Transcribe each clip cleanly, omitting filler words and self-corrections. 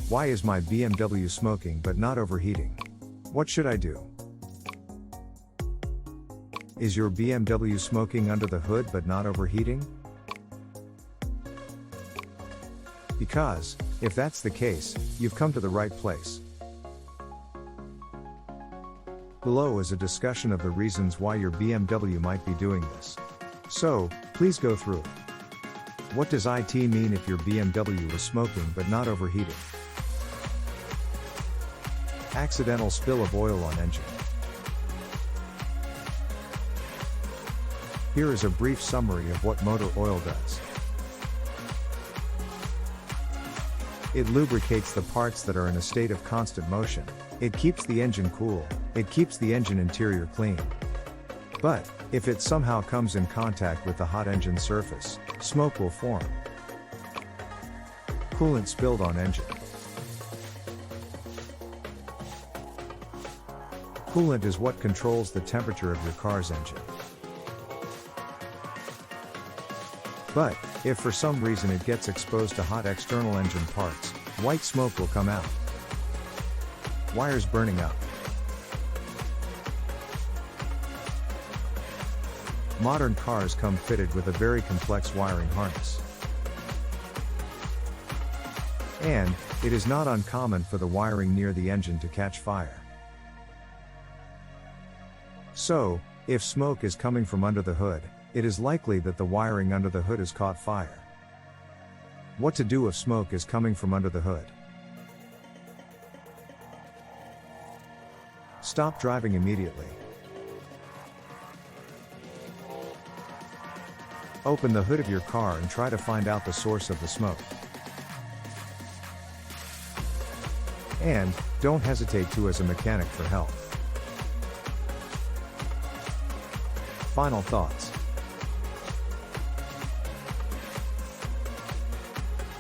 Why is my BMW smoking but not overheating? What should I do? Is your BMW smoking under the hood but not overheating? Because, if that's the case, you've come to the right place. Below is a discussion of the reasons why your BMW might be doing this. So, please go through it. What does IT mean if your BMW is smoking but not overheating? Accidental spill of oil on engine. Here is a brief summary of what motor oil does. It lubricates the parts that are in a state of constant motion. It keeps the engine cool. It keeps the engine interior clean. But, if it somehow comes in contact with the hot engine surface, smoke will form. Coolant spilled on engine. Coolant is what controls the temperature of your car's engine. But, if for some reason it gets exposed to hot external engine parts, white smoke will come out. Wires burning up. Modern cars come fitted with a very complex wiring harness. And, it is not uncommon for the wiring near the engine to catch fire. So, if smoke is coming from under the hood, it is likely that the wiring under the hood has caught fire. What to do if smoke is coming from under the hood? Stop driving immediately. Open the hood of your car and try to find out the source of the smoke. And, don't hesitate to ask a mechanic for help. Final thoughts.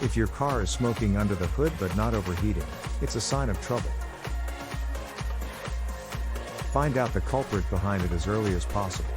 If your car is smoking under the hood but not overheating, it's a sign of trouble. Find out the culprit behind it as early as possible.